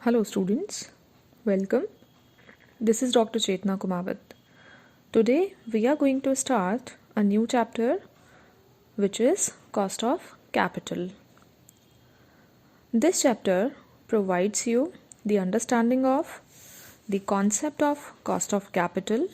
Hello students, welcome. This is Dr. Chetna Kumawat. Today we are going to start a new chapter which is Cost of Capital. This chapter provides you the understanding of the concept of cost of capital,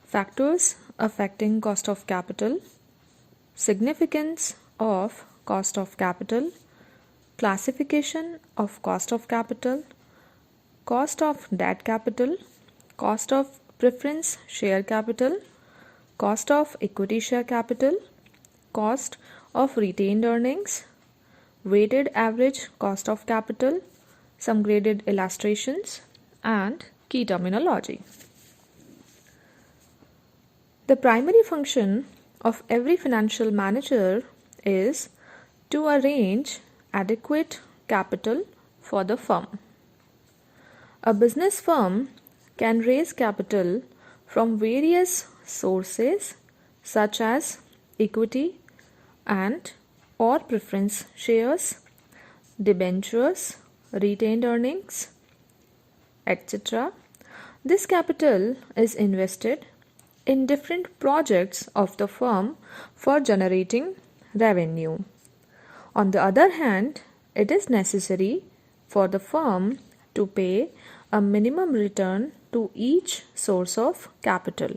factors affecting cost of capital, significance of cost of capital, classification of cost of capital, cost of debt capital, cost of preference share capital, cost of equity share capital, cost of retained earnings, weighted average cost of capital, some graded illustrations, and key terminology. The primary function of every financial manager is to arrange adequate capital for the firm. A business firm can raise capital from various sources such as equity and or preference shares, debentures, retained earnings, etc. This capital is invested in different projects of the firm for generating revenue. On the other hand, it is necessary for the firm to pay a minimum return to each source of capital.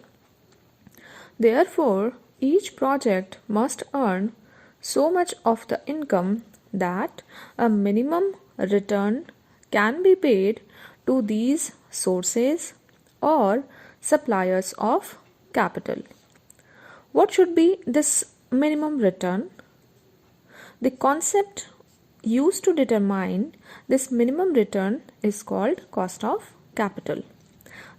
Therefore, each project must earn so much of the income that a minimum return can be paid to these sources or suppliers of capital. What should be this minimum return? The concept used to determine this minimum return is called cost of capital.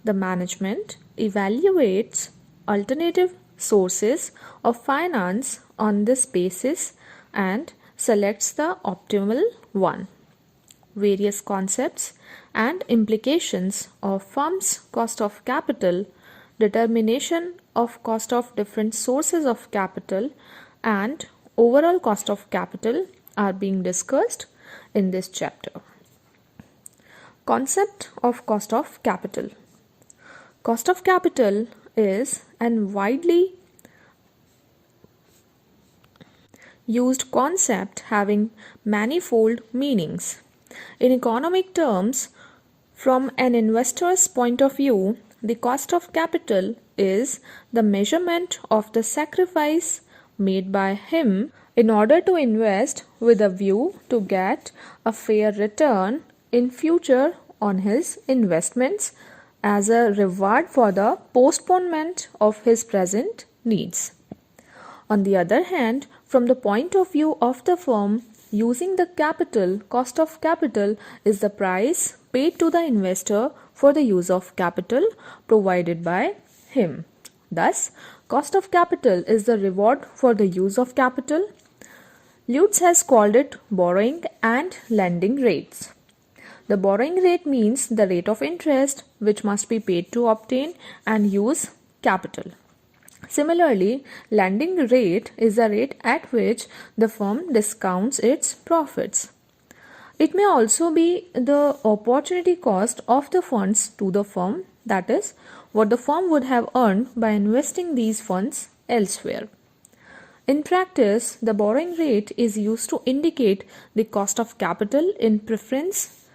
The management evaluates alternative sources of finance on this basis and selects the optimal one. Various concepts and implications of firm's cost of capital, determination of cost of different sources of capital, and overall cost of capital are being discussed in this chapter. Concept of cost of capital. Cost of capital is an widely used concept having manifold meanings. In economic terms, from an investor's point of view, the cost of capital is the measurement of the sacrifice made by him in order to invest with a view to get a fair return in future on his investments as a reward for the postponement of his present needs. On the other hand, from the point of view of the firm, using the capital, cost of capital is the price paid to the investor for the use of capital provided by him. Thus, cost of capital is the reward for the use of capital. Lutz has called it borrowing and lending rates. The borrowing rate means the rate of interest which must be paid to obtain and use capital. Similarly, lending rate is the rate at which the firm discounts its profits. It may also be the opportunity cost of the funds to the firm, that is, what the firm would have earned by investing these funds elsewhere. In practice, the borrowing rate is used to indicate the cost of capital in preference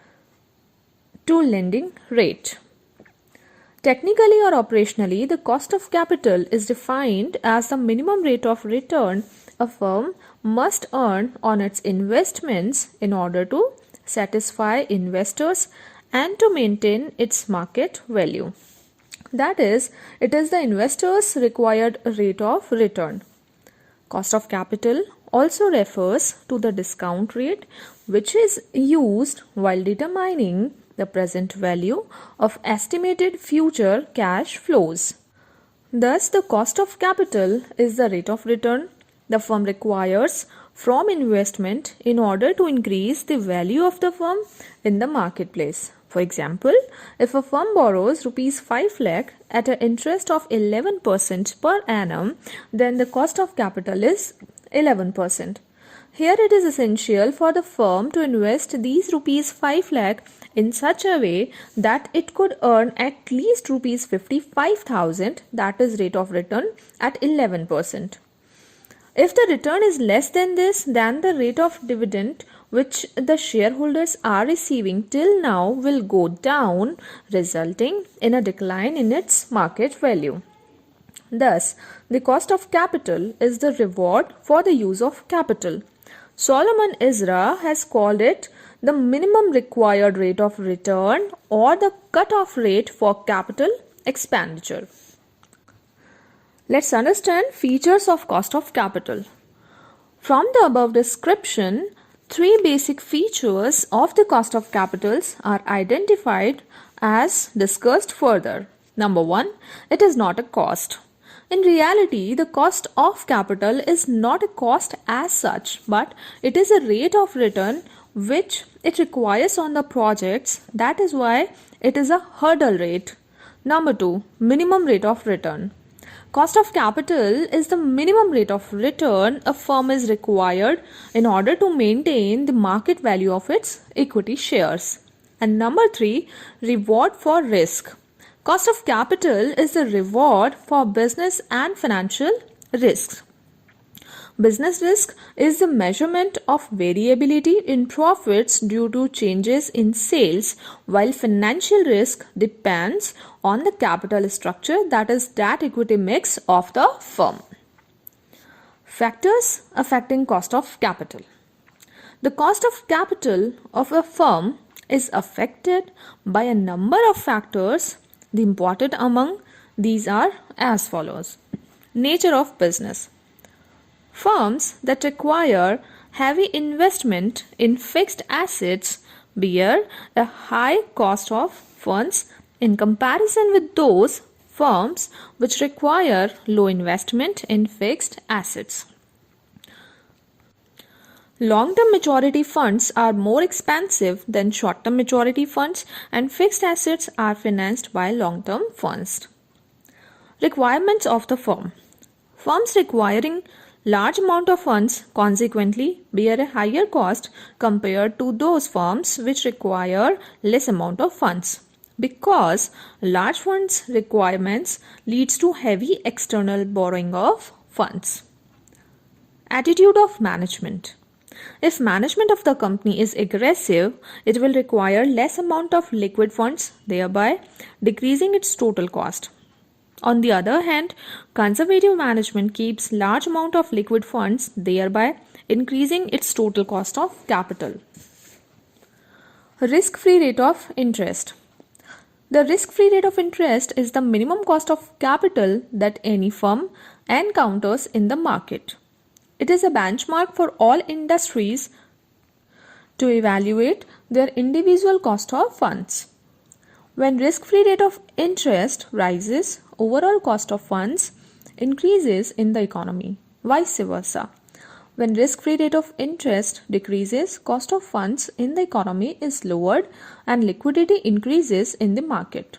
to lending rate. Technically or operationally, the cost of capital is defined as the minimum rate of return a firm must earn on its investments in order to satisfy investors and to maintain its market value. That is, it is the investor's required rate of return. Cost of capital also refers to the discount rate which is used while determining the present value of estimated future cash flows. Thus, the cost of capital is the rate of return the firm requires from investment in order to increase the value of the firm in the marketplace. For example, if a firm borrows rupees 5 lakh at an interest of 11% per annum, then the cost of capital is 11%. Here it is essential for the firm to invest these rupees 5 lakh in such a way that it could earn at least rupees 55,000, that is rate of return at 11%. If the return is less than this, then the rate of dividend which the shareholders are receiving till now will go down, resulting in a decline in its market value. Thus, the cost of capital is the reward for the use of capital. Solomon Isra has called it the minimum required rate of return or the cut-off rate for capital expenditure. Let's understand features of cost of capital. From the above description, three basic features of the cost of capitals are identified as discussed further. Number one, it is not a cost. In reality, the cost of capital is not a cost as such, but it is a rate of return which it requires on the projects. That is why it is a hurdle rate. Number two, minimum rate of return. Cost of capital is the minimum rate of return a firm is required in order to maintain the market value of its equity shares. And number three, reward for risk. Cost of capital is the reward for business and financial risks. Business risk is the measurement of variability in profits due to changes in sales, while financial risk depends on the capital structure, that is, debt equity mix of the firm. Factors affecting cost of capital. The cost of capital of a firm is affected by a number of factors. The important among these are as follows. Nature of business. Firms that require heavy investment in fixed assets bear a high cost of funds in comparison with those firms which require low investment in fixed assets. Long-term maturity funds are more expensive than short-term maturity funds, and fixed assets are financed by long-term funds. Requirements of the firm. Firms requiring large amount of funds consequently bear a higher cost compared to those firms which require less amount of funds, because large funds requirements leads to heavy external borrowing of funds. Attitude of management. If management of the company is aggressive, it will require less amount of liquid funds, thereby decreasing its total cost. On the other hand, conservative management keeps large amount of liquid funds, thereby increasing its total cost of capital. Risk-free rate of interest. The risk-free rate of interest is the minimum cost of capital that any firm encounters in the market. It is a benchmark for all industries to evaluate their individual cost of funds. When risk-free rate of interest rises, overall cost of funds increases in the economy. Vice versa. When risk-free rate of interest decreases, cost of funds in the economy is lowered and liquidity increases in the market.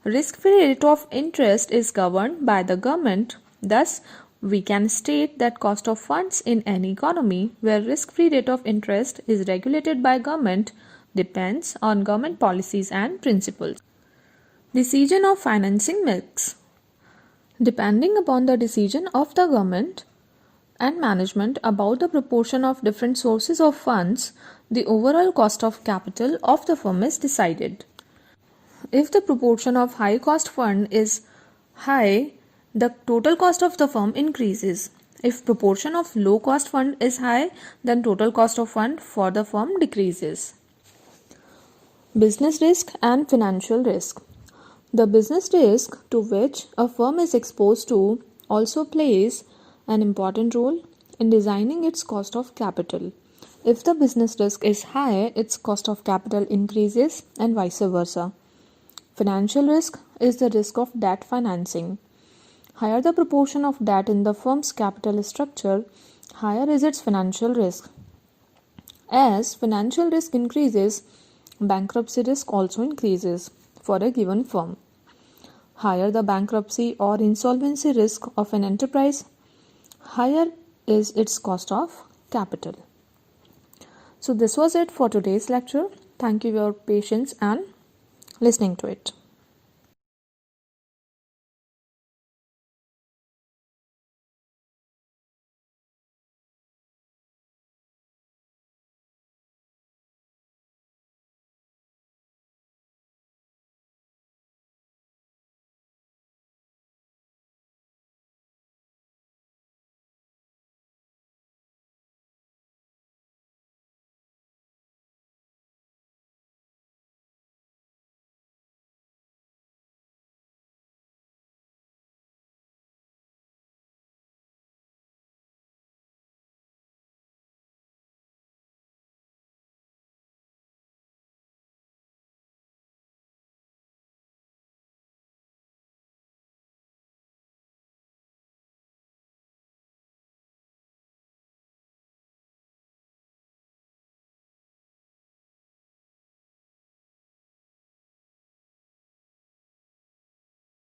Risk-free rate of interest is governed by the government. Thus, we can state that cost of funds in any economy where risk-free rate of interest is regulated by government depends on government policies and principles. Decision of financing mix. Depending upon the decision of the government and management about the proportion of different sources of funds, the overall cost of capital of the firm is decided. If the proportion of high cost fund is high, the total cost of the firm increases. If proportion of low cost fund is high, then total cost of fund for the firm decreases. Business risk and financial risk. The business risk to which a firm is exposed to also plays an important role in designing its cost of capital. If the business risk is high, its cost of capital increases and vice versa. Financial risk is the risk of debt financing. Higher the proportion of debt in the firm's capital structure, higher is its financial risk. As financial risk increases, bankruptcy risk also increases for a given firm. Higher the bankruptcy or insolvency risk of an enterprise, higher is its cost of capital. So this was it for today's lecture. Thank you for your patience and listening to it.